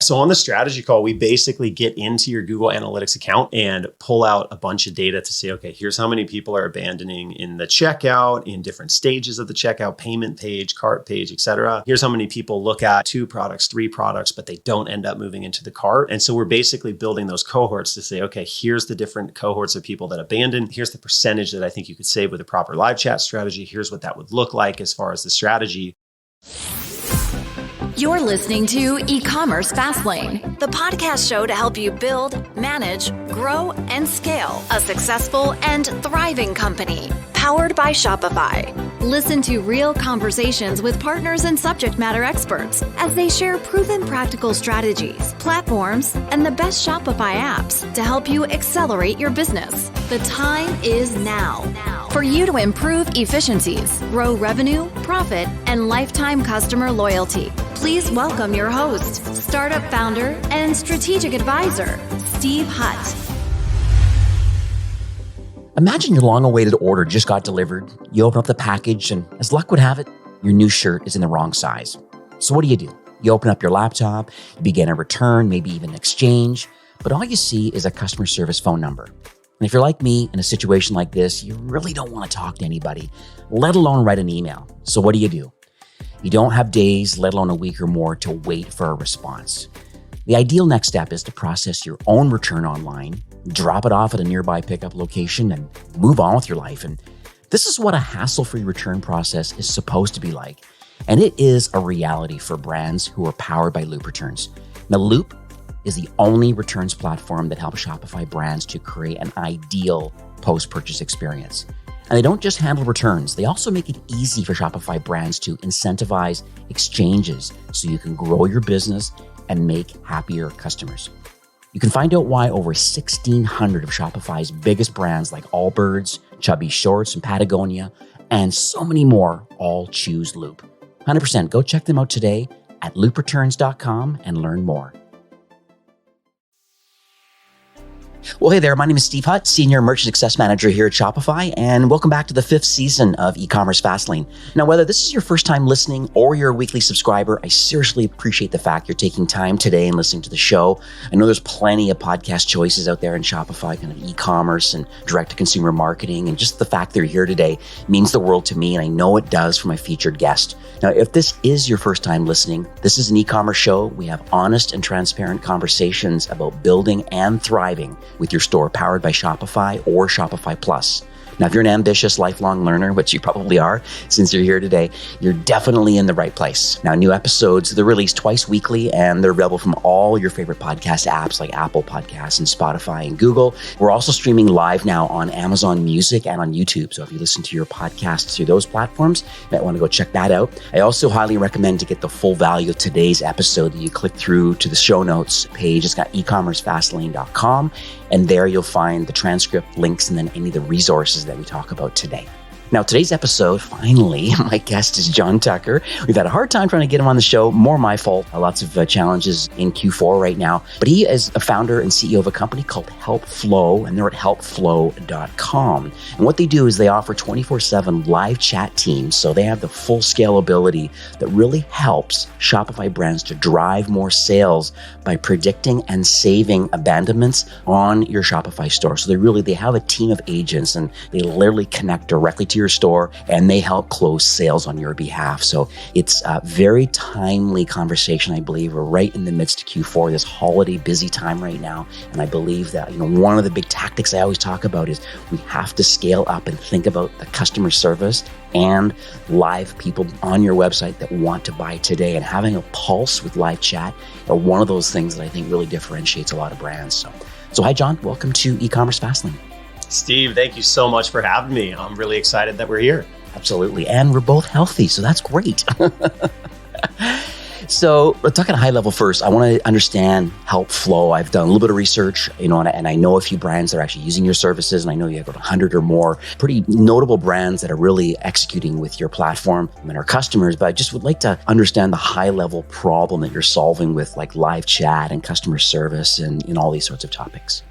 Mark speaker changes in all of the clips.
Speaker 1: So on the strategy call, we basically get into your Google Analytics account and pull out a bunch of data to say, okay, here's how many people are abandoning in the checkout, in different stages of the checkout, payment page, cart page, etc. Here's how many people look at 2 products, 3 products, but they don't end up moving into the cart. And so we're basically building those cohorts to say, okay, here's the different cohorts of people that abandon. Here's the percentage that I think you could save with a proper live chat strategy. Here's what that would look like as far as the strategy.
Speaker 2: You're listening to eCommerce Fastlane, the podcast show to help you build, manage, grow, and scale a successful and thriving company, powered by Shopify. Listen to real conversations with partners and subject matter experts as they share proven practical strategies, platforms, and the best Shopify apps to help you accelerate your business. The time is now for you to improve efficiencies, grow revenue, profit, and lifetime customer loyalty. Please welcome your host, startup founder, and strategic advisor, Steve Hutt.
Speaker 3: Imagine your long-awaited order just got delivered. You open up the package, and as luck would have it, your new shirt is in the wrong size. So what do? You open up your laptop, you begin a return, maybe even exchange, but all you see is a customer service phone number. And if you're like me in a situation like this, you really don't want to talk to anybody, let alone write an email. So what do? You don't have days, let alone a week or more, to wait for a response. The ideal next step is to process your own return online, drop it off at a nearby pickup location, and move on with your life. And this is what a hassle-free return process is supposed to be like. And it is a reality for brands who are powered by Loop Returns. Now, Loop is the only returns platform that helps Shopify brands to create an ideal post-purchase experience. And they don't just handle returns, they also make it easy for Shopify brands to incentivize exchanges so you can grow your business and make happier customers. You can find out why over 1,600 of Shopify's biggest brands like Allbirds, Chubby Shorts, and Patagonia, and so many more all choose Loop. 100% go check them out today at loopreturns.com and learn more. Well, hey there, my name is Steve Hutt, Senior Merchant Success Manager here at Shopify, and welcome back to the 5th season of eCommerce Fastlane. Now, whether this is your first time listening or you're a weekly subscriber, I seriously appreciate the fact you're taking time today and listening to the show. I know there's plenty of podcast choices out there in Shopify, kind of e-commerce and direct-to-consumer marketing, and just the fact that you're here today means the world to me, and I know it does for my featured guest. Now, if this is your first time listening, this is an e-commerce show. We have honest and transparent conversations about building and thriving with your store powered by Shopify or Shopify Plus. Now, if you're an ambitious lifelong learner, which you probably are since you're here today, you're definitely in the right place. Now, new episodes, they're released twice weekly and they're available from all your favorite podcast apps like Apple Podcasts and Spotify and Google. We're also streaming live now on Amazon Music and on YouTube. So if you listen to your podcasts through those platforms, you might want to go check that out. I also highly recommend to get the full value of today's episode that you click through to the show notes page. It's got ecommercefastlane.com. And there you'll find the transcript, links, and then any of the resources that we talk about today. Now, today's episode, finally, my guest is John Tucker. We've had a hard time trying to get him on the show. More my fault. Lots of challenges in Q4 right now. But he is a founder and CEO of a company called HelpFlow, and they're at helpflow.com. And what they do is they offer 24/7 live chat teams. So they have the full scalability that really helps Shopify brands to drive more sales by predicting and saving abandonments on your Shopify store. So they have a team of agents, and they literally connect directly to your store, and they help close sales on your behalf. So it's a very timely conversation, I believe. We're right in the midst of Q4, this holiday busy time right now. And I believe that, one of the big tactics I always talk about is we have to scale up and think about the customer service and live people on your website that want to buy today. And having a pulse with live chat are one of those things that I think really differentiates a lot of brands. So hi, John. Welcome to eCommerce Fastlane.
Speaker 1: Steve, thank you so much for having me. I'm really excited that we're here.
Speaker 3: Absolutely. And we're both healthy, so that's great. So let's talk at a high level first. I want to understand HelpFlow. I've done a little bit of research, and I know a few brands that are actually using your services, and I know you have about 100 or more pretty notable brands that are really executing with your platform and are customers. But I just would like to understand the high level problem that you're solving with like live chat and customer service and all these sorts of topics.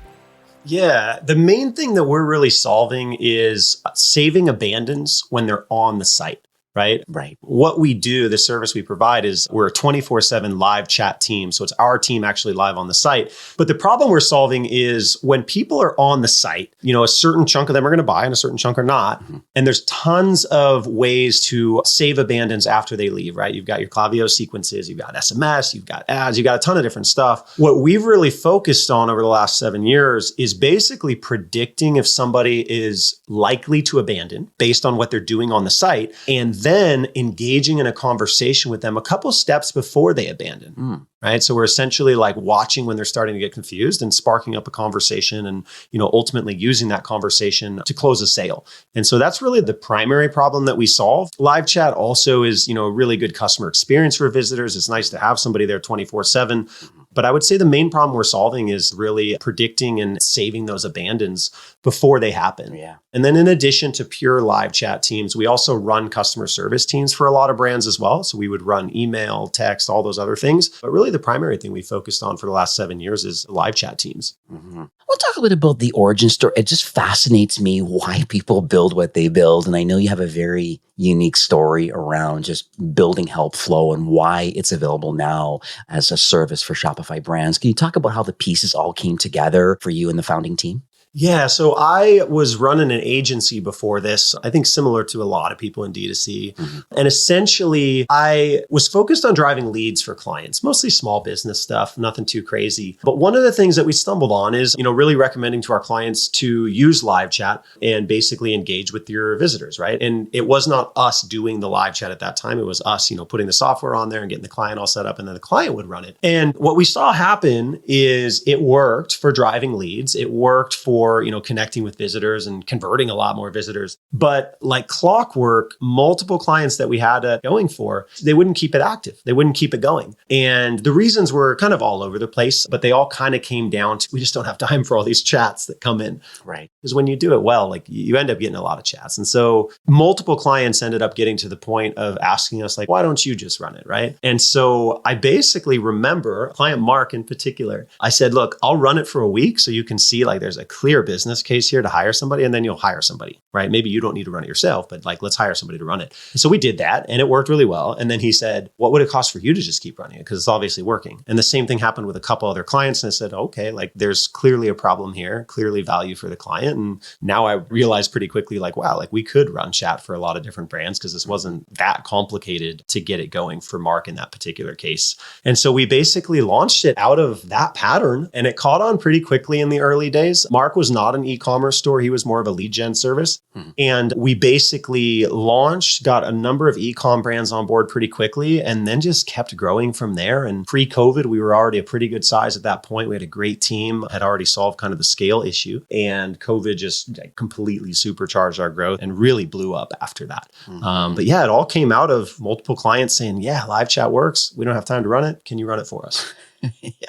Speaker 1: Yeah, the main thing that we're really solving is saving abandons when they're on the site, right?
Speaker 3: Right.
Speaker 1: What we do, the service we provide is we're a 24/7 live chat team. So it's our team actually live on the site. But the problem we're solving is when people are on the site, a certain chunk of them are going to buy and a certain chunk are not. And there's tons of ways to save abandons after they leave, right? You've got your Klaviyo sequences, you've got SMS, you've got ads, you've got a ton of different stuff. What we've really focused on over the last 7 years is basically predicting if somebody is likely to abandon based on what they're doing on the site, and then engaging in a conversation with them a couple steps before they abandon. Right. So we're essentially like watching when they're starting to get confused and sparking up a conversation and, ultimately using that conversation to close a sale. And so that's really the primary problem that we solve. Live chat also is, a really good customer experience for visitors. It's nice to have somebody there 24/7. But I would say the main problem we're solving is really predicting and saving those abandons before they happen.
Speaker 3: Yeah.
Speaker 1: And then in addition to pure live chat teams, we also run customer service teams for a lot of brands as well. So we would run email, text, all those other things. But really the primary thing we focused on for the last 7 years is live chat teams.
Speaker 3: We'll talk a bit about the origin story. It just fascinates me why people build what they build. And I know you have a very unique story around just building HelpFlow and why it's available now as a service for Shopify brands. Can you talk about how the pieces all came together for you and the founding team?
Speaker 1: Yeah, so I was running an agency before this, I think similar to a lot of people in D2C. And essentially, I was focused on driving leads for clients, mostly small business stuff, nothing too crazy. But one of the things that we stumbled on is, really recommending to our clients to use live chat and basically engage with your visitors, right? And it was not us doing the live chat at that time. It was us, putting the software on there and getting the client all set up, and then the client would run it. And what we saw happen is it worked for driving leads. It worked for connecting with visitors and converting a lot more visitors. But like clockwork, multiple clients that we had going for, they wouldn't keep it active. They wouldn't keep it going. And the reasons were kind of all over the place, but they all kind of came down to, we just don't have time for all these chats that come in.
Speaker 3: Right.
Speaker 1: Because when you do it well, like you end up getting a lot of chats. And so multiple clients ended up getting to the point of asking us like, why don't you just run it? Right. And so I basically remember client Mark in particular, I said, look, I'll run it for a week so you can see like there's a clear business case here to hire somebody, and then you'll hire somebody, right? Maybe you don't need to run it yourself, but like, let's hire somebody to run it. And so we did that and it worked really well. And then he said, what would it cost for you to just keep running it? Because it's obviously working. And the same thing happened with a couple other clients. And I said, okay, like there's clearly a problem here, clearly value for the client. And now I realized pretty quickly, like, wow, like we could run chat for a lot of different brands because this wasn't that complicated to get it going for Mark in that particular case. And so we basically launched it out of that pattern, and it caught on pretty quickly in the early days. Mark was not an e-commerce store. He was more of a lead gen service. And we basically launched, got a number of e-com brands on board pretty quickly, and then just kept growing from there. And pre-COVID, we were already a pretty good size at that point. We had a great team, had already solved kind of the scale issue. And COVID just completely supercharged our growth and really blew up after that. But yeah, it all came out of multiple clients saying, yeah, live chat works. We don't have time to run it. Can you run it for us?
Speaker 3: Yeah.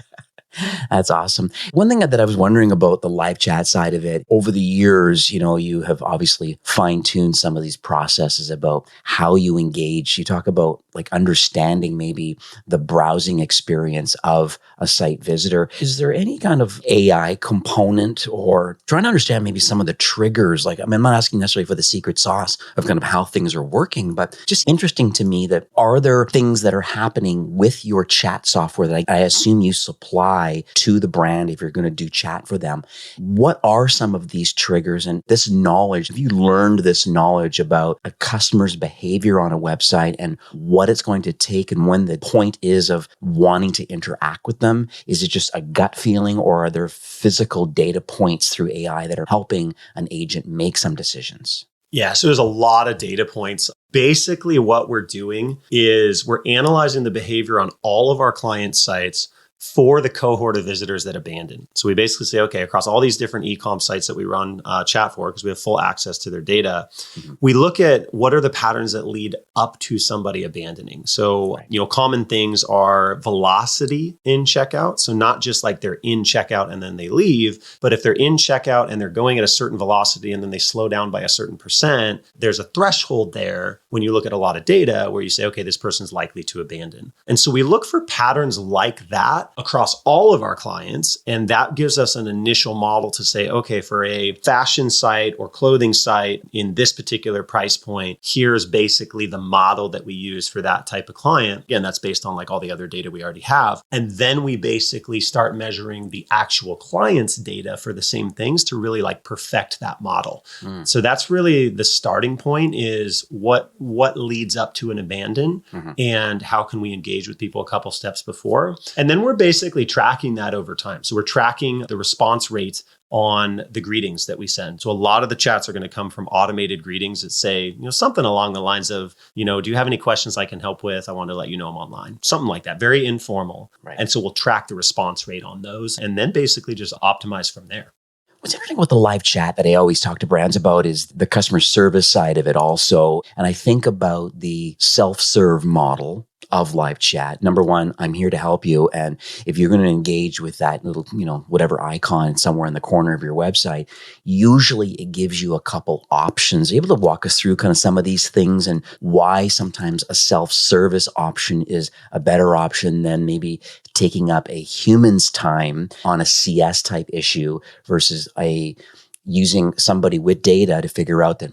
Speaker 3: That's awesome. One thing that I was wondering about the live chat side of it, over the years, you have obviously fine-tuned some of these processes about how you engage. You talk about like understanding maybe the browsing experience of a site visitor. Is there any kind of AI component, or trying to understand maybe some of the triggers? Like, I'm not asking necessarily for the secret sauce of kind of how things are working, but just interesting to me that are there things that are happening with your chat software that I assume you supply to the brand if you're going to do chat for them? What are some of these triggers and this knowledge? Have you learned this knowledge about a customer's behavior on a website and what it's going to take and when the point is of wanting to interact with them? Is it just a gut feeling, or are there physical data points through AI that are helping an agent make some decisions?
Speaker 1: Yeah, so there's a lot of data points. Basically, what we're doing is we're analyzing the behavior on all of our client sites for the cohort of visitors that abandon. So we basically say, okay, across all these different e-com sites that we run chat for, because we have full access to their data, we look at what are the patterns that lead up to somebody abandoning. So, common things are velocity in checkout. So not just like they're in checkout and then they leave, but if they're in checkout and they're going at a certain velocity and then they slow down by a certain percent, there's a threshold there when you look at a lot of data where you say, okay, this person's likely to abandon. And so we look for patterns like that that across all of our clients. And that gives us an initial model to say, okay, for a fashion site or clothing site in this particular price point, here's basically the model that we use for that type of client. Again, that's based on like all the other data we already have. And then we basically start measuring the actual client's data for the same things to really like perfect that model. So that's really the starting point, is what leads up to an abandon and how can we engage with people a couple steps before. And then we're basically tracking that over time. So we're tracking the response rate on the greetings that we send. So a lot of the chats are going to come from automated greetings that say, something along the lines of, do you have any questions I can help with? I want to let you know I'm online. Something like that, very informal.
Speaker 3: Right.
Speaker 1: And so we'll track the response rate on those and then basically just optimize from there.
Speaker 3: What's interesting with the live chat that I always talk to brands about is the customer service side of it also. And I think about the self-serve model of live chat. Number one, I'm here to help you. And if you're going to engage with that little, whatever icon somewhere in the corner of your website, usually it gives you a couple options. Are you able to walk us through kind of some of these things and why sometimes a self-service option is a better option than maybe taking up a human's time on a CS type issue versus using somebody with data to figure out that,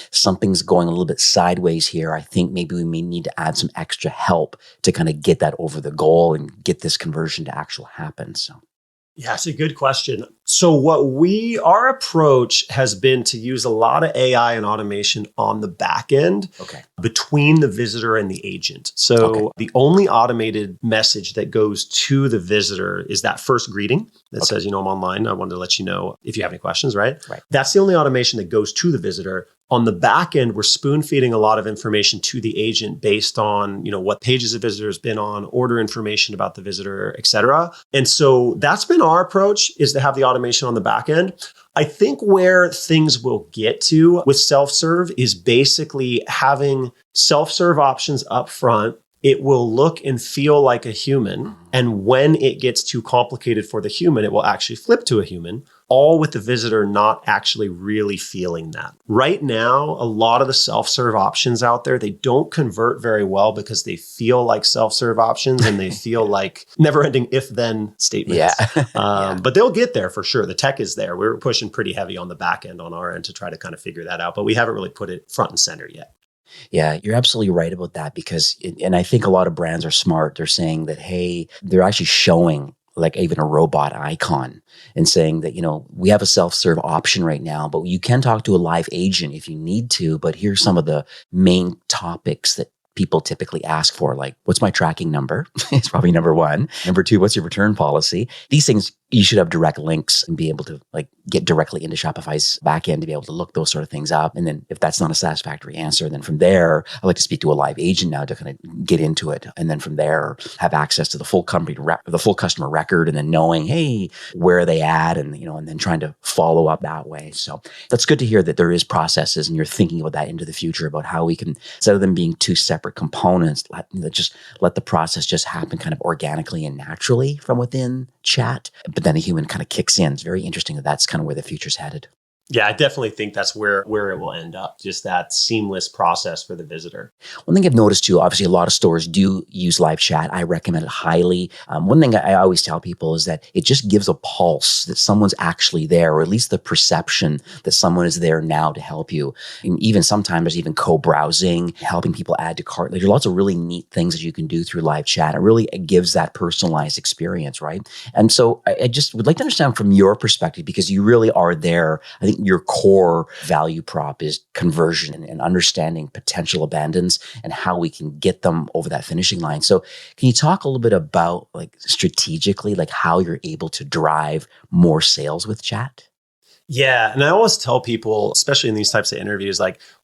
Speaker 3: something's going a little bit sideways here. I think maybe we may need to add some extra help to kind of get that over the goal and get this conversion to actually happen. So.
Speaker 1: Yeah, it's a good question. So our approach has been to use a lot of AI and automation on the back end between the visitor and the agent. So the only automated message that goes to the visitor is that first greeting that says, I'm online. I wanted to let you know if you have any questions, right? That's the only automation that goes to the visitor. On the back end, we're spoon feeding a lot of information to the agent based on, what pages the visitor has been on, order information about the visitor, et cetera. And so that's been our approach, is to have the automation on the back end. I think where things will get to with self-serve is basically having self-serve options up front. It will look and feel like a human. And when it gets too complicated for the human, it will actually flip to a human, all with the visitor not actually really feeling that. Right now, a lot of the self-serve options out there, they don't convert very well because they feel like self-serve options and they feel like never-ending if-then statements. But they'll get there for sure. The tech is there. We're pushing pretty heavy on the back end on our end to try to kind of figure that out, but we haven't really put it front and center yet.
Speaker 3: Yeah, you're absolutely right about that because, and I think a lot of brands are smart. They're saying that, hey, they're actually showing like even a robot icon and saying that, we have a self-serve option right now, but you can talk to a live agent if you need to. But here's some of the main topics that people typically ask for, like, what's my tracking number? It's probably number one. Number two, what's your return policy? These things, you should have direct links and be able to get directly into Shopify's backend to be able to look those sort of things up. And then if that's not a satisfactory answer, then from there, I like to speak to a live agent now to kind of get into it. And then from there, have access to the full the full customer record, and then knowing, hey, where are they at? And, and then trying to follow up that way. So that's good to hear that there is processes and you're thinking about that into the future about how we can, instead of them being two separate components, let the process just happen kind of organically and naturally from within chat. But then a human kind of kicks in. It's very interesting that that's kind of where the future's headed.
Speaker 1: Yeah, I definitely think that's where it will end up, just that seamless process for the visitor.
Speaker 3: One thing I've noticed too, obviously a lot of stores do use live chat. I recommend it highly. One thing I always tell people is that it just gives a pulse that someone's actually there, or at least the perception that someone is there now to help you. And even sometimes there's even co-browsing, helping people add to cart. There's lots of really neat things that you can do through live chat. It gives that personalized experience, right? And so I just would like to understand from your perspective, because you really are there. I think your core value prop is conversion and understanding potential abandons and how we can get them over that finishing line. So can you talk a little bit about strategically, how you're able to drive more sales with chat?
Speaker 1: Yeah. And I always tell people, especially in these types of interviews,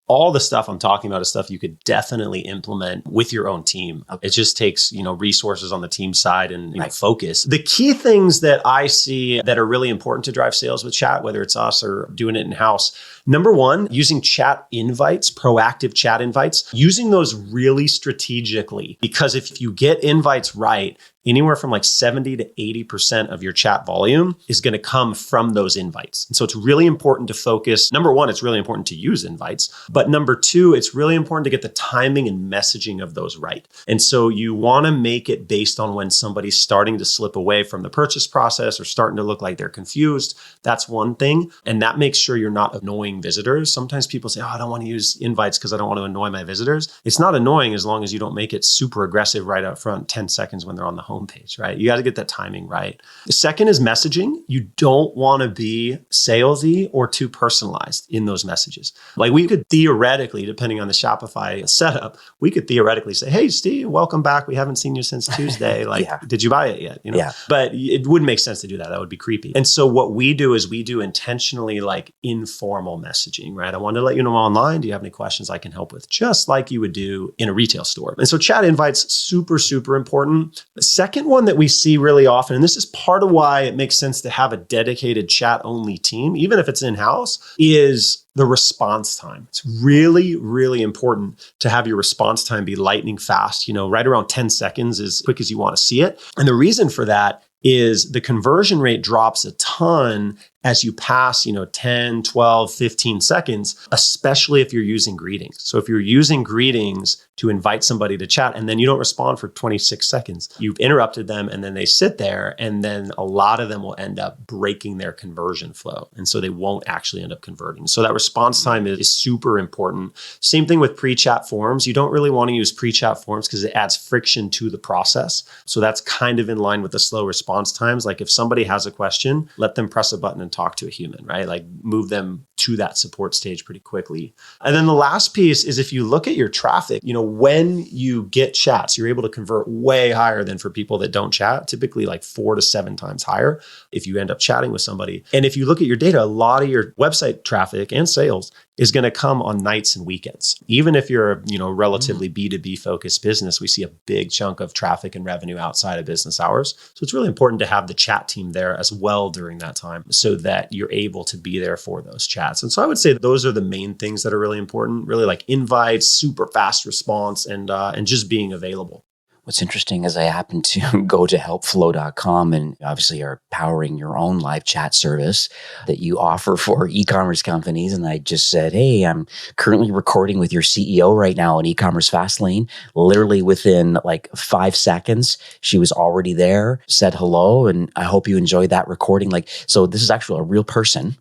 Speaker 1: all the stuff I'm talking about is stuff you could definitely implement with your own team. Okay. It just takes, resources on the team side and focus. The key things that I see that are really important to drive sales with chat, whether it's us or doing it in-house, number one, using chat invites, proactive chat invites, using those really strategically. Because if you get invites right, anywhere from like 70 to 80% of your chat volume is going to come from those invites. And so it's really important to focus. Number one, it's really important to use invites. But number two, it's really important to get the timing and messaging of those right. And so you want to make it based on when somebody's starting to slip away from the purchase process or starting to look like they're confused. That's one thing. And that makes sure you're not annoying visitors. Sometimes people say, oh, I don't want to use invites because I don't want to annoy my visitors. It's not annoying as long as you don't make it super aggressive right up front, 10 seconds when they're on the homepage, right? You got to get that timing right. The second is messaging. You don't want to be salesy or too personalized in those messages. Like we could theoretically, depending on the Shopify setup, we could theoretically say, hey, Steve, welcome back. We haven't seen you since Tuesday. Like, did you buy it yet? You know?
Speaker 3: Yeah.
Speaker 1: But it wouldn't make sense to do that. That would be creepy. And so what we do is we do intentionally like informal messaging, right? I wanted to let you know I'm online. Do you have any questions I can help with? Just like you would do in a retail store. And so chat invites, super, super important. The second one that we see really often, and this is part of why it makes sense to have a dedicated chat only team, even if it's in-house, is the response time. It's really, really important to have your response time be lightning fast, right around 10 seconds as quick as you want to see it. And the reason for that is the conversion rate drops a ton as you pass, 10, 12, 15 seconds, especially if you're using greetings. So if you're using greetings to invite somebody to chat and then you don't respond for 26 seconds, you've interrupted them and then they sit there and then a lot of them will end up breaking their conversion flow. And so they won't actually end up converting. So that response time is super important. Same thing with pre-chat forms. You don't really want to use pre-chat forms because it adds friction to the process. So that's kind of in line with the slow response times. Like if somebody has a question, let them press a button and talk to a human, right? Like move them to that support stage pretty quickly. And then the last piece is if you look at your traffic, when you get chats, you're able to convert way higher than for people that don't chat, typically like 4 to 7 times higher if you end up chatting with somebody. And if you look at your data, a lot of your website traffic and sales is going to come on nights and weekends. Even if you're a relatively B2B focused business, we see a big chunk of traffic and revenue outside of business hours. So it's really important to have the chat team there as well during that time so that you're able to be there for those chats. And so I would say those are the main things that are really important, really like invites, super fast response, and just being available.
Speaker 3: What's interesting is I happen to go to HelpFlow.com and obviously are powering your own live chat service that you offer for e-commerce companies. And I just said, hey, I'm currently recording with your CEO right now on eCommerce Fastlane. Literally within like 5 seconds, she was already there, said hello, and I hope you enjoyed that recording. So this is actually a real person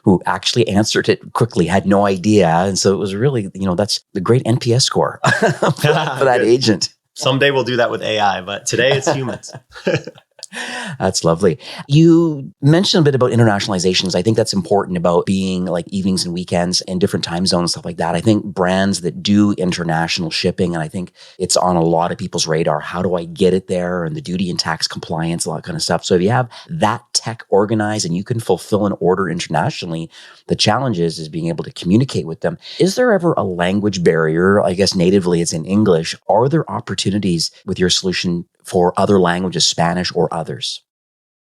Speaker 3: who actually answered it quickly, had no idea. And so it was really, that's the great NPS score for that agent.
Speaker 1: Someday we'll do that with AI, but today it's humans.
Speaker 3: That's lovely. You mentioned a bit about internationalizations. I think that's important about being like evenings and weekends and different time zones, stuff like that. I think brands that do international shipping, and I think it's on a lot of people's radar. How do I get it there? And the duty and tax compliance, a lot of kind of stuff. So if you have that tech organized and you can fulfill an order internationally, the challenge is being able to communicate with them. Is there ever a language barrier? I guess natively it's in English. Are there opportunities with your solution for other languages, Spanish or others?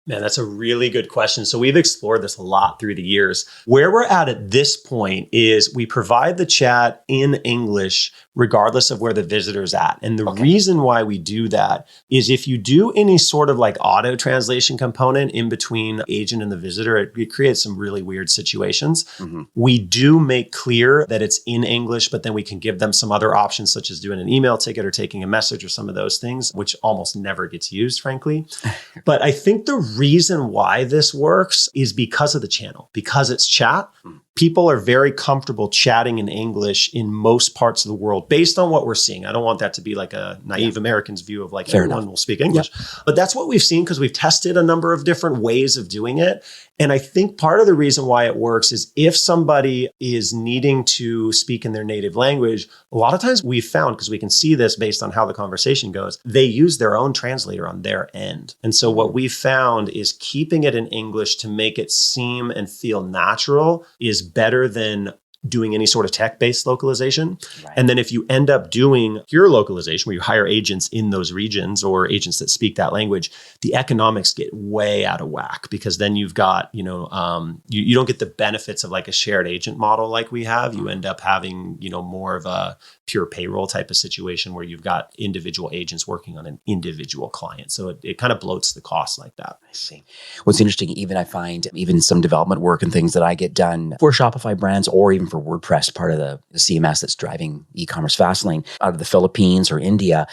Speaker 1: Man, that's a really good question. So we've explored this a lot through the years. Where we're at this point is we provide the chat in English regardless of where the visitor's at. And the reason why we do that is if you do any sort of like auto translation component in between the agent and the visitor, it creates some really weird situations. Mm-hmm. We do make clear that it's in English, but then we can give them some other options such as doing an email ticket or taking a message or some of those things, which almost never gets used, frankly. But I think the reason why this works is because of the channel, because it's chat. People are very comfortable chatting in English in most parts of the world based on what we're seeing. I don't want that to be like a naive American's view of like everyone will speak English. But that's what we've seen because we've tested a number of different ways of doing it. And I think part of the reason why it works is if somebody is needing to speak in their native language, a lot of times we've found, because we can see this based on how the conversation goes, they use their own translator on their end. And so what we've found is keeping it in English to make it seem and feel natural is better than doing any sort of tech-based localization. Right. And then if you end up doing pure localization, where you hire agents in those regions or agents that speak that language, the economics get way out of whack because then you've got, you don't get the benefits of like a shared agent model like we have. You end up having, more of a pure payroll type of situation where you've got individual agents working on an individual client. So it kind of bloats the cost like that.
Speaker 3: I see. What's interesting, even I find even some development work and things that I get done for Shopify brands or even for WordPress, part of the CMS that's driving e-commerce Fastlane out of the Philippines or India,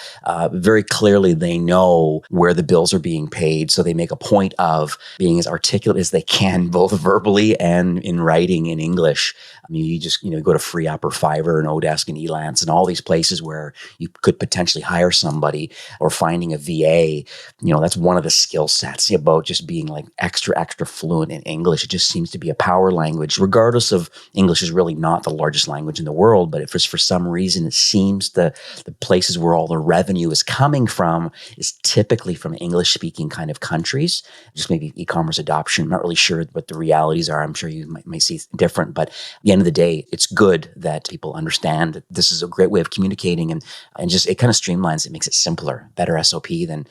Speaker 3: very clearly they know where the bills are being paid. So they make a point of being as articulate as they can, both verbally and in writing in English. I mean, you just, go to FreeUp or Fiverr and Odesk and Elance and all these places where you could potentially hire somebody or finding a VA. That's one of the skill sets about just being like extra fluent in English. It just seems to be a power language, regardless of English is really not the largest language in the world. But if for some reason it seems the places where all the revenue is coming from is typically from English speaking kind of countries, just maybe e-commerce adoption. I'm not really sure what the realities are. I'm sure you might see different, but at the end of the day, it's good that people understand that this is a great way of communicating and just it kind of streamlines it, makes it simpler, better SOP than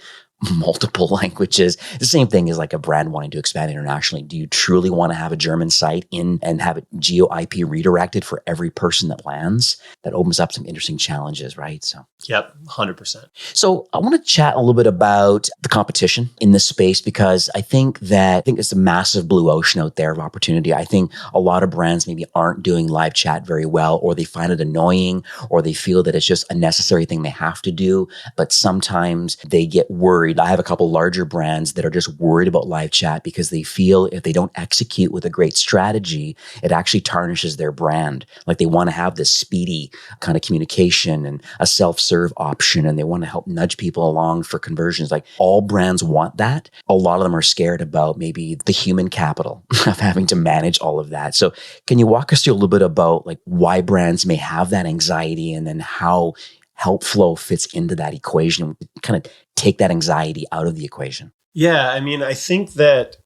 Speaker 3: multiple languages. The same thing is like a brand wanting to expand internationally. Do you truly want to have a German site in and have it geo IP redirected for every person that lands? That opens up some interesting challenges, right? So,
Speaker 1: yep, 100%.
Speaker 3: So I want to chat a little bit about the competition in this space because I think it's a massive blue ocean out there of opportunity. I think a lot of brands maybe aren't doing live chat very well, or they find it annoying, or they feel that it's just a necessary thing they have to do. But sometimes they get worried. I have a couple larger brands that are just worried about live chat because they feel if they don't execute with a great strategy, it actually tarnishes their brand. Like they want to have this speedy kind of communication and a self-serve option, and they want to help nudge people along for conversions. Like all brands want that. A lot of them are scared about maybe the human capital of having to manage all of that. So can you walk us through a little bit about like why brands may have that anxiety and then how HelpFlow fits into that equation, kind of take that anxiety out of the equation?
Speaker 1: Yeah, I mean, I think that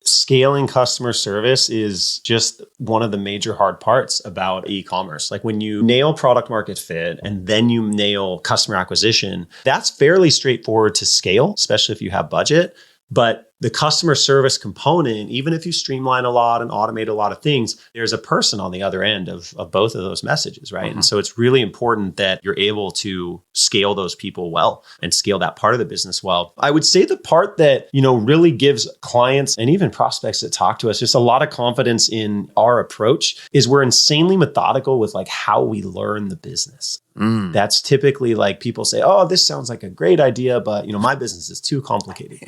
Speaker 1: scaling customer service is just one of the major hard parts about e-commerce. Like when you nail product market fit and then you nail customer acquisition, that's fairly straightforward to scale, especially if you have budget. But the customer service component, even if you streamline a lot and automate a lot of things, there's a person on the other end of both of those messages, right? Mm-hmm. And so it's really important that you're able to scale those people well and scale that part of the business well. I would say the part that, really gives clients and even prospects that talk to us just a lot of confidence in our approach is we're insanely methodical with like how we learn the business. That's typically like people say, oh, this sounds like a great idea, but my business is too complicated.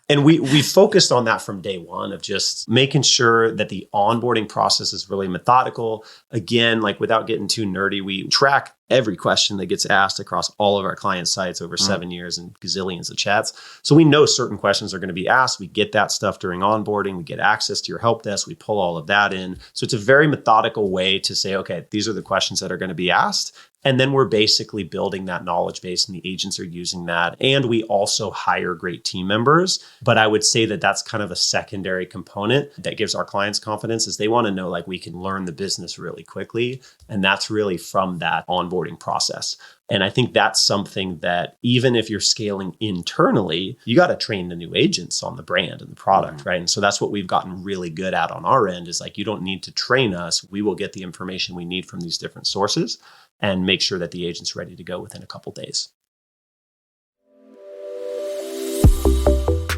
Speaker 1: And we focused on that from day one of just making sure that the onboarding process is really methodical. Again, like without getting too nerdy, we track every question that gets asked across all of our client sites over 7 years and gazillions of chats. So we know certain questions are going to be asked. We get that stuff during onboarding. We get access to your help desk. We pull all of that in. So it's a very methodical way to say, okay, these are the questions that are going to be asked. And then we're basically building that knowledge base and the agents are using that. And we also hire great team members. But I would say that that's kind of a secondary component that gives our clients confidence is they want to know like we can learn the business really quickly. And that's really from that onboarding process. And I think that's something that even if you're scaling internally, you got to train the new agents on the brand and the product, right? And so that's what we've gotten really good at on our end is like, you don't need to train us. We will get the information we need from these different sources and make sure that the agent's ready to go within a couple days.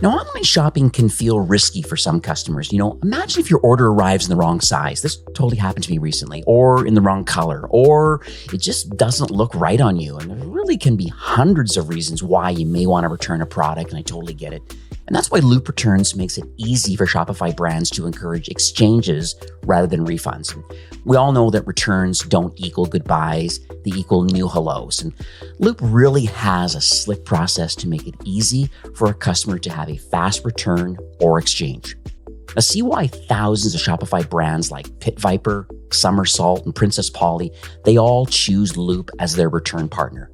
Speaker 3: Now, online shopping can feel risky for some customers. Imagine if your order arrives in the wrong size. This totally happened to me recently, or in the wrong color, or it just doesn't look right on you. And there really can be hundreds of reasons why you may want to return a product, and I totally get it. And that's why Loop Returns makes it easy for Shopify brands to encourage exchanges rather than refunds. And we all know that returns don't equal goodbyes, they equal new hellos. And Loop really has a slick process to make it easy for a customer to have a fast return or exchange. Now, see why thousands of Shopify brands like Pit Viper, Somersault, and Princess Polly, they all choose Loop as their return partner.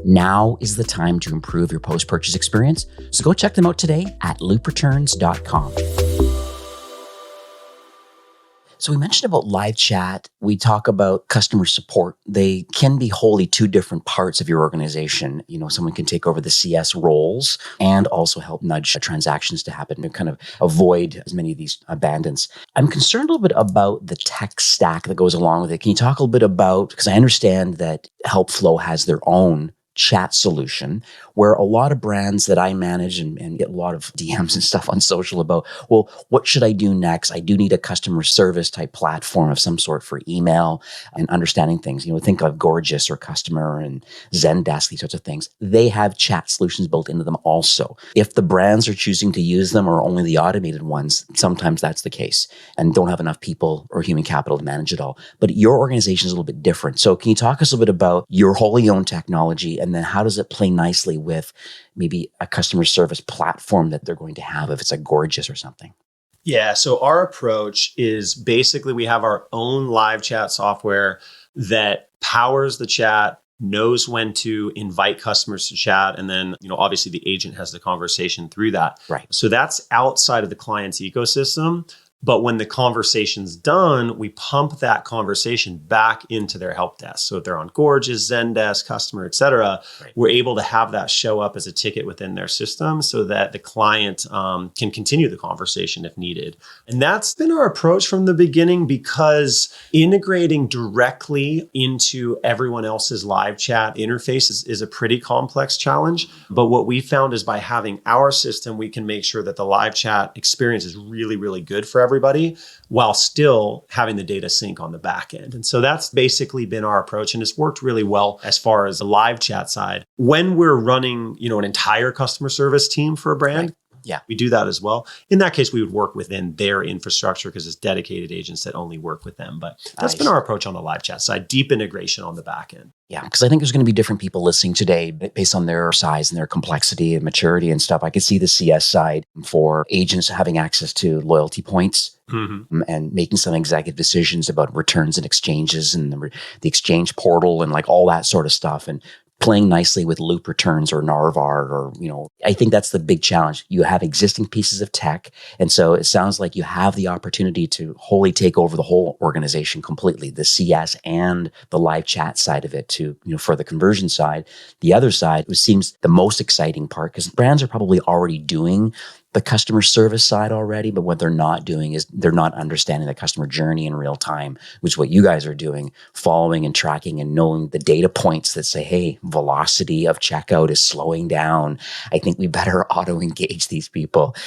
Speaker 3: Now is the time to improve your post-purchase experience. So go check them out today at loopreturns.com. So we mentioned about live chat. We talk about customer support. They can be wholly two different parts of your organization. Someone can take over the CS roles and also help nudge transactions to happen to kind of avoid as many of these abandons. I'm concerned a little bit about the tech stack that goes along with it. Can you talk a little bit about, because I understand that HelpFlow has their own chat solution where a lot of brands that I manage and get a lot of DMs and stuff on social about, well, what should I do next? I do need a customer service type platform of some sort for email and understanding things. Think of Gorgeous or Customer and Zendesk, these sorts of things. They have chat solutions built into them also. If the brands are choosing to use them or only the automated ones, sometimes that's the case and don't have enough people or human capital to manage it all. But your organization is a little bit different. So can you talk us a little bit about your wholly owned technology and then how does it play nicely with maybe a customer service platform that they're going to have if it's a Gorgeous or something?
Speaker 1: Yeah. So our approach is basically we have our own live chat software that powers the chat, knows when to invite customers to chat. And then, obviously the agent has the conversation through that.
Speaker 3: Right.
Speaker 1: So that's outside of the client's ecosystem. But when the conversation's done, we pump that conversation back into their help desk. So if they're on Gorgeous, Zendesk, Customer, et cetera, we're able to have that show up as a ticket within their system so that the client can continue the conversation if needed. And that's been our approach from the beginning because integrating directly into everyone else's live chat interface is a pretty complex challenge. But what we found is by having our system, we can make sure that the live chat experience is really, really good for everybody while still having the data sync on the back end. And so that's basically been our approach. And it's worked really well as far as the live chat side. When we're running, an entire customer service team for a brand,
Speaker 3: Yeah,
Speaker 1: we do that as well. In that case, we would work within their infrastructure because it's dedicated agents that only work with them. But that's been our approach on the live chat side, deep integration on the back end.
Speaker 3: Yeah, because I think there's going to be different people listening today based on their size and their complexity and maturity and stuff. I could see the CS side for agents having access to loyalty points and making some executive decisions about returns and exchanges and the exchange portal and like all that sort of stuff. And playing nicely with loop returns or Narvar or, I think that's the big challenge. You have existing pieces of tech. And so it sounds like you have the opportunity to wholly take over the whole organization completely, the CS and the live chat side of it to, for the conversion side. The other side, which seems the most exciting part, because brands are probably already doing the customer service side already, but what they're not doing is they're not understanding the customer journey in real time, which is what you guys are doing, following and tracking and knowing the data points that say, hey, velocity of checkout is slowing down. I think we better auto-engage these people,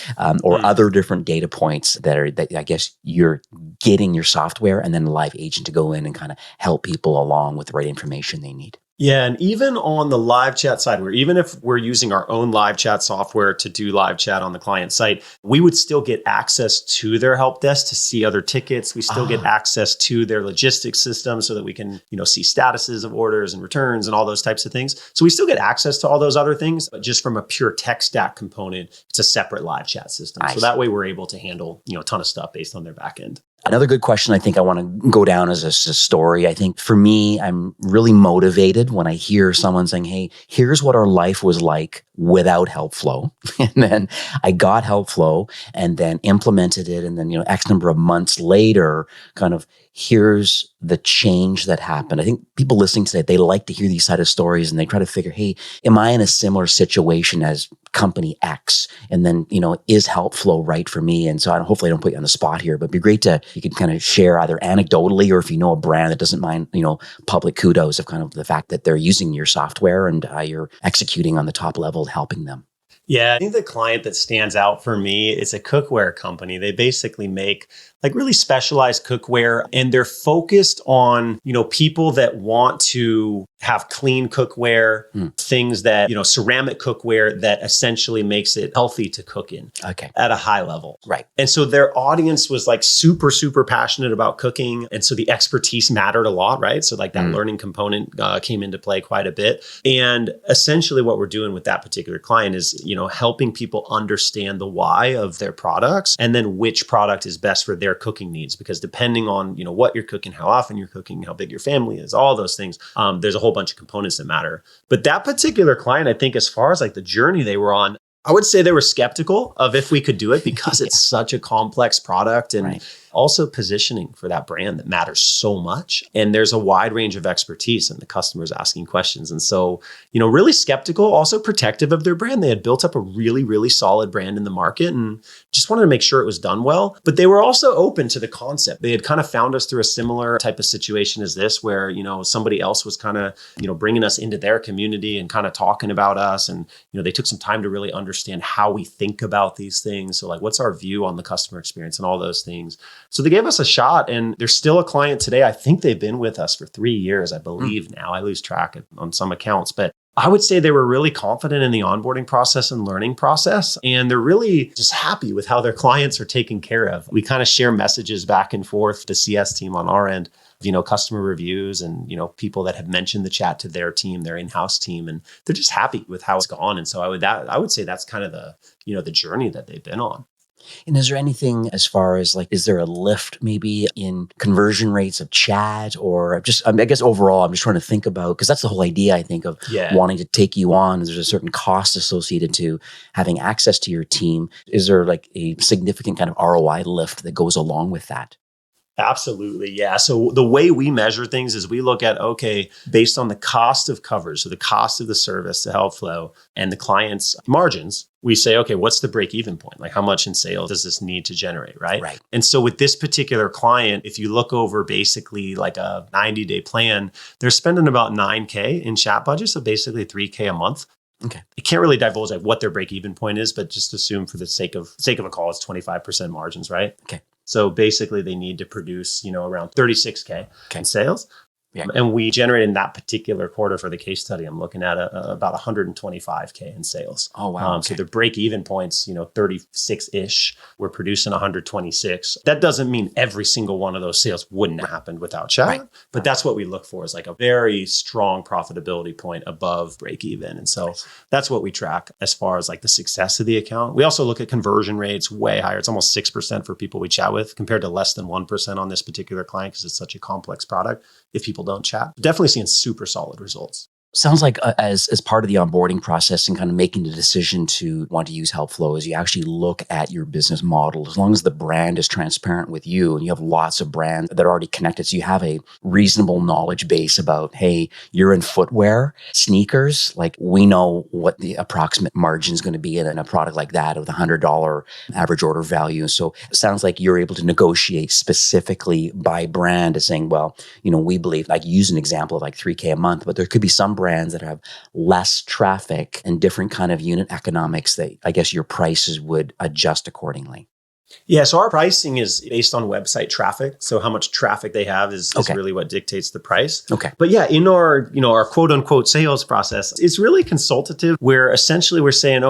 Speaker 3: or other different data points that I guess you're getting your software and then a live agent to go in and kind of help people along with the right information they need.
Speaker 1: Yeah. And even on the live chat side, where even if we're using our own live chat software to do live chat on the client site, we would still get access to their help desk to see other tickets. We still get access to their logistics system so that we can, see statuses of orders and returns and all those types of things. So we still get access to all those other things, but just from a pure tech stack component, it's a separate live chat system. So that way we're able to handle, a ton of stuff based on their back end.
Speaker 3: Another good question I think I want to go down as a story. I think for me, I'm really motivated when I hear someone saying, hey, here's what our life was like without HelpFlow. And then I got HelpFlow and then implemented it. And then, X number of months later, kind of here's the change that happened. I think people listening today, they like to hear these side of stories and they try to figure, hey, am I in a similar situation as company X? And then, is HelpFlow right for me? And so hopefully I don't put you on the spot here, but it'd be great you could kind of share either anecdotally or if you know a brand that doesn't mind, public kudos of kind of the fact that they're using your software and you're executing on the top level, helping them.
Speaker 1: Yeah, I think the client that stands out for me is a cookware company. They basically make like really specialized cookware and they're focused on, people that want to have clean cookware, things that, ceramic cookware that essentially makes it healthy to cook in at a high level.
Speaker 3: Right.
Speaker 1: And so their audience was like super, super passionate about cooking. And so the expertise mattered a lot, right? So like that learning component came into play quite a bit. And essentially what we're doing with that particular client is, helping people understand the why of their products and then which product is best for their cooking needs. Because depending on, what you're cooking, how often you're cooking, how big your family is, all those things, there's a whole bunch of components that matter. But that particular client, I think as far as like the journey they were on, I would say they were skeptical of if we could do it because it's such a complex product and also positioning for that brand that matters so much. And there's a wide range of expertise and the customer's asking questions. And so, really skeptical, also protective of their brand. They had built up a really, really solid brand in the market and just wanted to make sure it was done well. But they were also open to the concept. They had kind of found us through a similar type of situation as this, where, somebody else was kind of, bringing us into their community and kind of talking about us. And, they took some time to really understand how we think about these things. So like, what's our view on the customer experience and all those things. So they gave us a shot, and they're still a client today. I think they've been with us for 3 years, I believe now. I lose track on some accounts, but I would say they were really confident in the onboarding process and learning process. And they're really just happy with how their clients are taken care of. We kind of share messages back and forth, the CS team on our end, customer reviews and, people that have mentioned the chat to their team, their in-house team, and they're just happy with how it's gone. And so I would say that's kind of the journey that they've been on.
Speaker 3: And is there anything as far as is there a lift maybe in conversion rates of chat, or just, I guess overall, I'm just trying to think about, because that's the whole idea, I think, of wanting to take you on. There's a certain cost associated to having access to your team. Is there a significant kind of ROI lift that goes along with that?
Speaker 1: Absolutely. Yeah. So the way we measure things is we look at, based on the cost of coverage, so the cost of the service to HelpFlow and the client's margins, we say, what's the break-even point? Like, how much in sales does this need to generate, right?
Speaker 3: Right.
Speaker 1: And so with this particular client, if you look over basically like a 90-day plan, they're spending about $9,000 in chat budget, so basically $3,000 a month.
Speaker 3: Okay.
Speaker 1: I can't really divulge what their break-even point is, but just assume for the sake of a call, it's 25% margins, right?
Speaker 3: Okay.
Speaker 1: So basically they need to produce, around $36,000 in sales.
Speaker 3: Yeah.
Speaker 1: And we generated in that particular quarter for the case study, I'm looking at about $125,000 in sales.
Speaker 3: Oh, wow. Okay.
Speaker 1: So the break-even points, 36-ish. We're producing 126. That doesn't mean every single one of those sales wouldn't have happened without chat. Right. But that's what we look for, is a very strong profitability point above break-even. And so that's what we track as far as the success of the account. We also look at conversion rates way higher. It's almost 6% for people we chat with, compared to less than 1% on this particular client, because it's such a complex product. If people don't chat, definitely seeing super solid results.
Speaker 3: Sounds like as part of the onboarding process and kind of making the decision to want to use HelpFlow, is you actually look at your business model. As long as the brand is transparent with you and you have lots of brands that are already connected, so you have a reasonable knowledge base about, hey, you're in footwear, sneakers, we know what the approximate margin is going to be in a product like that with $100 average order value. So it sounds like you're able to negotiate specifically by brand, as saying, well, we believe, use an example of $3,000 a month, but there could be some brands that have less traffic and different kind of unit economics that I guess your prices would adjust accordingly.
Speaker 1: Yeah, so our pricing is based on website traffic. So how much traffic they have is really what dictates the price.
Speaker 3: Okay.
Speaker 1: But yeah, in our, our quote unquote sales process, it's really consultative, where essentially we're saying,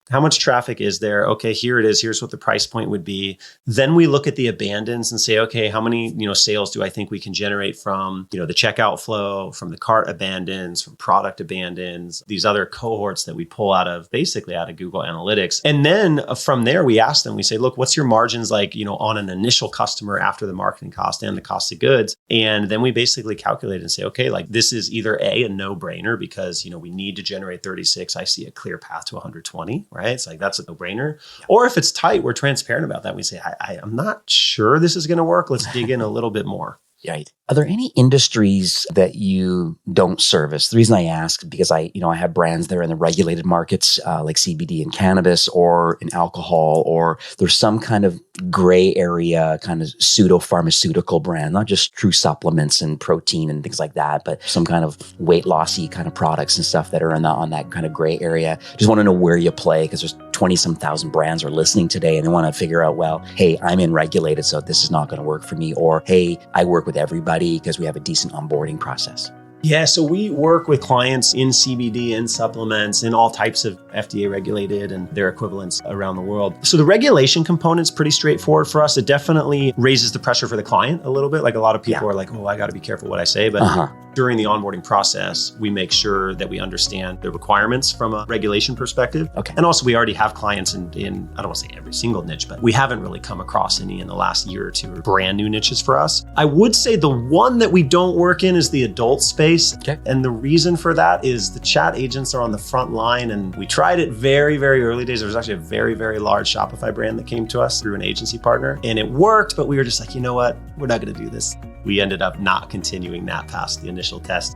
Speaker 1: how much traffic is there? Here it is. Here's what the price point would be. Then we look at the abandons and say, how many, sales do I think we can generate from, the checkout flow, from the cart abandons, from product abandons, these other cohorts that we pull out of Google Analytics. And then from there, we ask them, we say, look, what's your margins on an initial customer after the marketing cost and the cost of goods? And then we basically calculate and say, this is either a no-brainer, because, we need to generate 36. I see a clear path to 120. Right? It's that's a no-brainer. Or if it's tight, we're transparent about that. We say, I'm not sure this is going to work. Let's dig in a little bit more.
Speaker 3: Right. Are there any industries that you don't service? The reason I ask, because I have brands that are in the regulated markets, like CBD and cannabis, or in alcohol, or there's some kind of gray area, kind of pseudo-pharmaceutical brand, not just true supplements and protein and things like that, but some kind of weight lossy kind of products and stuff that are on that kind of gray area. Just want to know where you play, because there's 20-some thousand brands are listening today, and they want to figure out, well, hey, I'm in regulated, so this is not going to work for me. Or, hey, I work with everybody because we have a decent onboarding process.
Speaker 1: Yeah, so we work with clients in CBD and supplements and all types of FDA regulated and their equivalents around the world. So the regulation component's pretty straightforward for us. It definitely raises the pressure for the client a little bit. A lot of people are like, I got to be careful what I say. But during the onboarding process, we make sure that we understand the requirements from a regulation perspective.
Speaker 3: Okay.
Speaker 1: And also we already have clients in I don't want to say every single niche, but we haven't really come across any in the last year or two brand new niches for us. I would say the one that we don't work in is the adult space. marketplace.
Speaker 3: Okay.
Speaker 1: And the reason for that is the chat agents are on the front line. And we tried it very, very early days. There was actually a very, very large Shopify brand that came to us through an agency partner. And it worked, but we were just like, you know what? We're not going to do this. We ended up not continuing that past the initial test.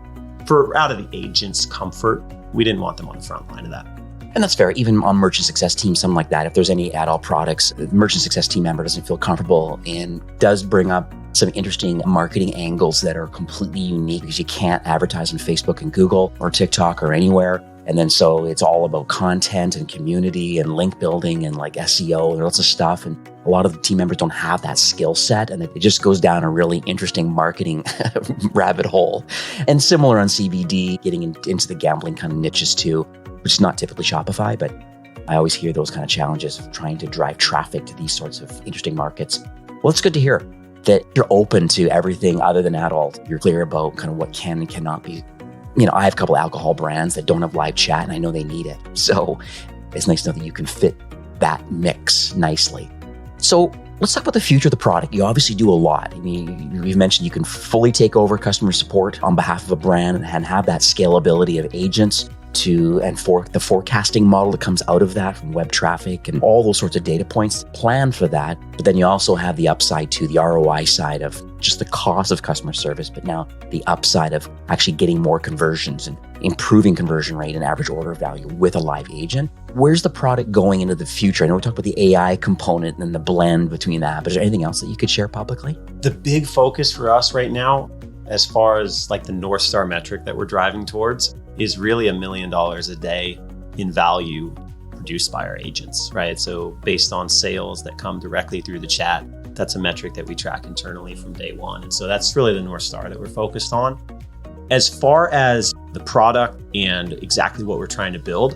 Speaker 1: Out of the agent's comfort, we didn't want them on the front line of that.
Speaker 3: And that's fair. Even on merchant success teams, something like that, if there's any adult products, the merchant success team member doesn't feel comfortable and does bring up some interesting marketing angles that are completely unique because you can't advertise on Facebook and Google or TikTok or anywhere. And then so it's all about content and community and link building and like SEO and lots of stuff. And a lot of the team members don't have that skill set, and it just goes down a really interesting marketing rabbit hole. And similar on CBD, getting into the gambling kind of niches too, which is not typically Shopify, but I always hear those kind of challenges of trying to drive traffic to these sorts of interesting markets. Well, it's good to hear that you're open to everything other than adult. You're clear about kind of what can and cannot be. You know, I have a couple of alcohol brands that don't have live chat, and I know they need it. So it's nice to know that you can fit that mix nicely. So let's talk about the future of the product. You obviously do a lot. I mean, you've mentioned you can fully take over customer support on behalf of a brand and have that scalability of agents and for the forecasting model that comes out of that from web traffic and all those sorts of data points, plan for that. But then you also have the upside to the ROI side of just the cost of customer service, but now the upside of actually getting more conversions and improving conversion rate and average order value with a live agent. Where's the product going into the future? I know we talked about the AI component and the blend between that, but is there anything else that you could share publicly?
Speaker 1: The big focus for us right now, as far as like the North Star metric that we're driving towards, is really $1 million a day in value produced by our agents, right? So based on sales that come directly through the chat, that's a metric that we track internally from day one. And so that's really the North Star that we're focused on. As far as the product and exactly what we're trying to build,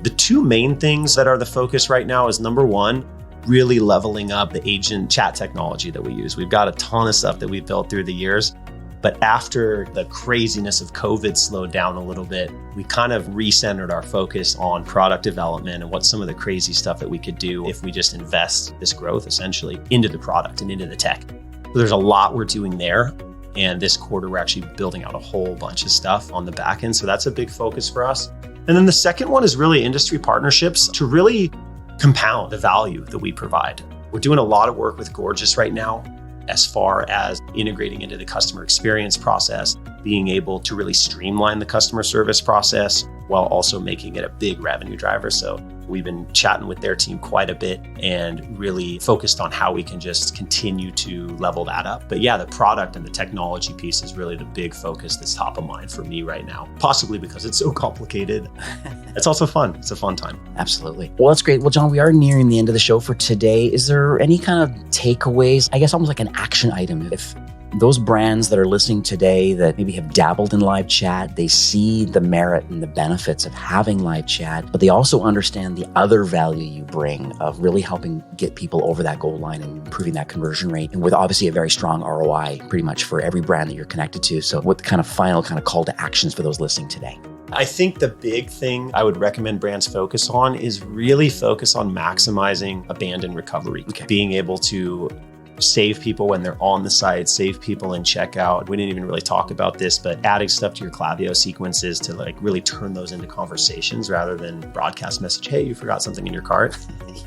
Speaker 1: the two main things that are the focus right now is number one, really leveling up the agent chat technology that we use. We've got a ton of stuff that we've built through the years. But after the craziness of COVID slowed down a little bit, we kind of recentered our focus on product development and what's some of the crazy stuff that we could do if we just invest this growth essentially into the product and into the tech. So there's a lot we're doing there. And this quarter, we're actually building out a whole bunch of stuff on the back end. So that's a big focus for us. And then the second one is really industry partnerships to really compound the value that we provide. We're doing a lot of work with Gorgeous right now, as far as integrating into the customer experience process, being able to really streamline the customer service process while also making it a big revenue driver. So we've been chatting with their team quite a bit and really focused on how we can just continue to level that up. But yeah, the product and the technology piece is really the big focus that's top of mind for me right now, possibly because it's so complicated. It's also fun. It's a fun time.
Speaker 3: Absolutely. Well, that's great. Well, John, we are nearing the end of the show for today. Is there any kind of takeaways? I guess almost like an action item. If those brands that are listening today that maybe have dabbled in live chat, they see the merit and the benefits of having live chat, but they also understand the other value you bring of really helping get people over that goal line and improving that conversion rate. And with obviously a very strong ROI pretty much for every brand that you're connected to. So what kind of final kind of call to actions for those listening today?
Speaker 1: I think the big thing I would recommend brands focus on is really focus on maximizing abandon recovery. Okay. Being able to save people when they're on the site, save people in checkout. We didn't even really talk about this, but adding stuff to your Klaviyo sequences to like really turn those into conversations rather than broadcast message, hey, you forgot something in your cart.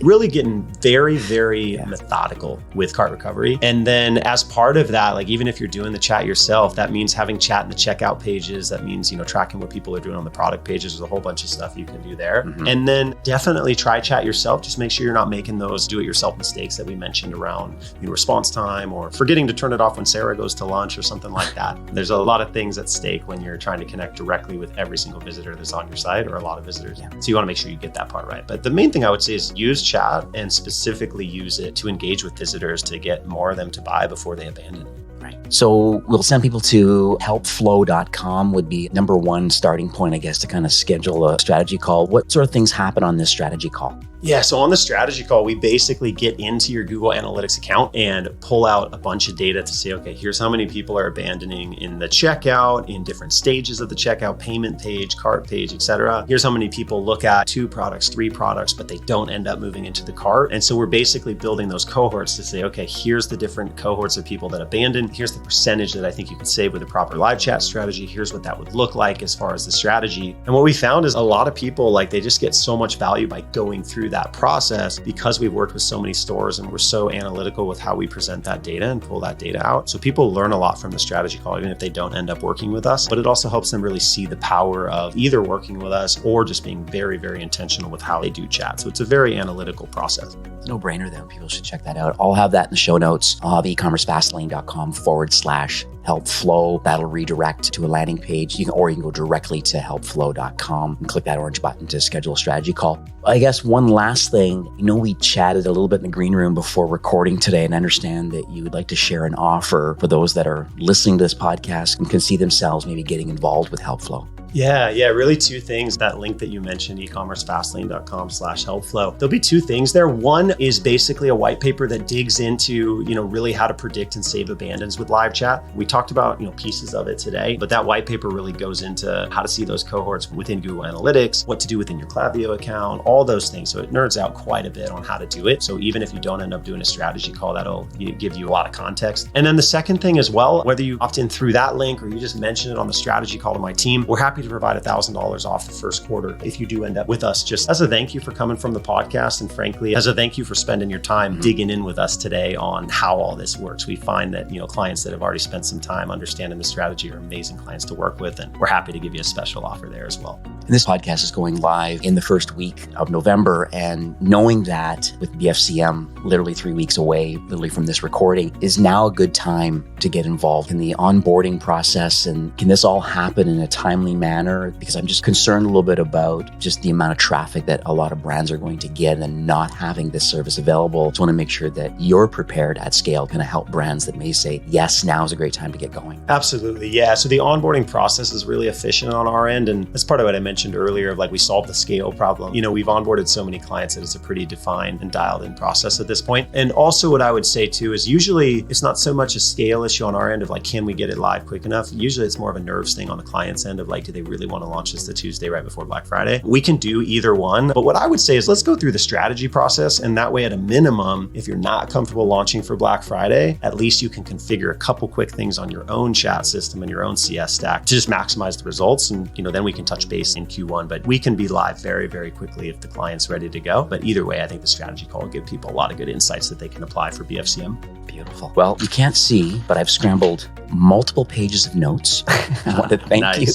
Speaker 1: Really getting very, very methodical with cart recovery. And then as part of that, like even if you're doing the chat yourself, that means having chat in the checkout pages. That means, tracking what people are doing on the product pages. There's a whole bunch of stuff you can do there. Mm-hmm. And then definitely try chat yourself. Just make sure you're not making those do-it-yourself mistakes that we mentioned around response time or forgetting to turn it off when Sarah goes to lunch or something like that. There's a lot of things at stake when you're trying to connect directly with every single visitor that's on your site or a lot of visitors. Yeah. So you want to make sure you get that part right. But the main thing I would say is use chat and specifically use it to engage with visitors to get more of them to buy before they abandon.
Speaker 3: Right. So we'll send people to helpflow.com would be number one starting point, I guess, to kind of schedule a strategy call. What sort of things happen on this strategy call?
Speaker 1: Yeah, so on the strategy call, we basically get into your Google Analytics account and pull out a bunch of data to say, okay, here's how many people are abandoning in the checkout, in different stages of the checkout, payment page, cart page, etc. Here's how many people look at 2 products, 3 products, but they don't end up moving into the cart. And so we're basically building those cohorts to say, okay, here's the different cohorts of people that abandon. Here's the percentage that I think you could save with a proper live chat strategy. Here's what that would look like as far as the strategy. And what we found is a lot of people, they just get so much value by going through that process because we've worked with so many stores and we're so analytical with how we present that data and pull that data out. So people learn a lot from the strategy call, even if they don't end up working with us, but it also helps them really see the power of either working with us or just being very, very intentional with how they do chat. So it's a very analytical process.
Speaker 3: It's a no-brainer though. People should check that out. I'll have that in the show notes. I'll have ecommercefastlane.com/HelpFlow. That'll redirect to a landing page. Or you can go directly to helpflow.com and click that orange button to schedule a strategy call. I guess one last thing, we chatted a little bit in the green room before recording today, and I understand that you would like to share an offer for those that are listening to this podcast and can see themselves maybe getting involved with HelpFlow.
Speaker 1: Yeah, really 2 things. That link that you mentioned, ecommercefastlane.com/HelpFlow. There'll be 2 things there. One is basically a white paper that digs into, really how to predict and save abandons with live chat. We talked about, pieces of it today, but that white paper really goes into how to see those cohorts within Google Analytics, what to do within your Klaviyo account, all those things. So it nerds out quite a bit on how to do it. So even if you don't end up doing a strategy call, that'll give you a lot of context. And then the second thing as well, whether you opt in through that link or you just mention it on the strategy call to my team, we're happy to provide $1,000 off the first quarter if you do end up with us, just as a thank you for coming from the podcast, and frankly, as a thank you for spending your time digging in with us today on how all this works. We find that, clients that have already spent some time understanding the strategy are amazing clients to work with, and we're happy to give you a special offer there as well.
Speaker 3: And this podcast is going live in the first week of November, and knowing that with BFCM literally 3 weeks away, literally from this recording, is now a good time to get involved in the onboarding process. And can this all happen in a timely manner? Because I'm just concerned a little bit about just the amount of traffic that a lot of brands are going to get and not having this service available. Just want to make sure that you're prepared at scale, kind of help brands that may say, yes, now is a great time to get going.
Speaker 1: Absolutely. Yeah. So the onboarding process is really efficient on our end. And that's part of what I mentioned earlier of we solved the scale problem. We've onboarded so many clients that it's a pretty defined and dialed in process at this point. And also what I would say too is usually it's not so much a scale issue on our end of can we get it live quick enough? Usually it's more of a nerves thing on the client's end of do they really want to launch this the Tuesday right before Black Friday? We can do either one. But what I would say is let's go through the strategy process. And that way, at a minimum, if you're not comfortable launching for Black Friday, at least you can configure a couple quick things on your own chat system and your own CS stack to just maximize the results. And then we can touch base in Q1, but we can be live very, very quickly if the client's ready to go. But either way, I think the strategy call will give people a lot of good insights that they can apply for BFCM.
Speaker 3: Beautiful. Well, you can't see, but I've scrambled multiple pages of notes. I want to thank you.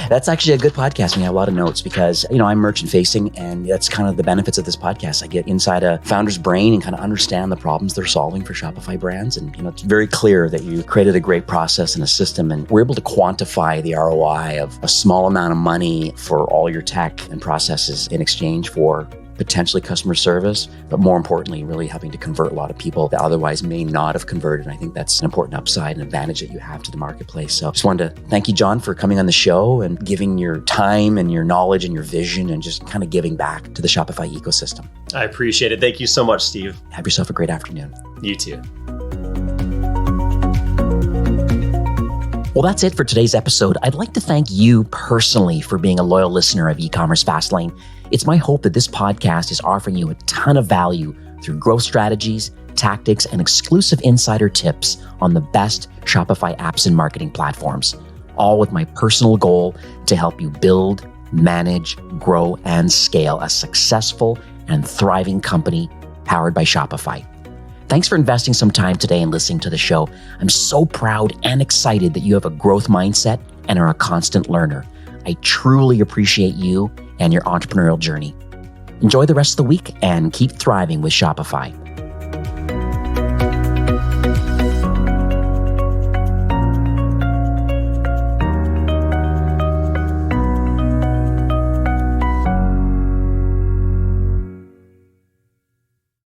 Speaker 3: That's actually a good podcast when you have a lot of notes because, I'm merchant facing, and that's kind of the benefits of this podcast. I get inside a founder's brain and kind of understand the problems they're solving for Shopify brands. And, it's very clear that you created a great process and a system, and we're able to quantify the ROI of a small amount of money for all your tech and processes in exchange for potentially customer service, but more importantly, really helping to convert a lot of people that otherwise may not have converted. And I think that's an important upside and advantage that you have to the marketplace. So just wanted to thank you, John, for coming on the show and giving your time and your knowledge and your vision and just kind of giving back to the Shopify ecosystem.
Speaker 1: I appreciate it. Thank you so much, Steve.
Speaker 3: Have yourself a great afternoon.
Speaker 1: You too.
Speaker 3: Well, that's it for today's episode. I'd like to thank you personally for being a loyal listener of eCommerce Fastlane. It's my hope that this podcast is offering you a ton of value through growth strategies, tactics, and exclusive insider tips on the best Shopify apps and marketing platforms, all with my personal goal to help you build, manage, grow, and scale a successful and thriving company powered by Shopify. Thanks for investing some time today and listening to the show. I'm so proud and excited that you have a growth mindset and are a constant learner. I truly appreciate you and your entrepreneurial journey. Enjoy the rest of the week and keep thriving with Shopify.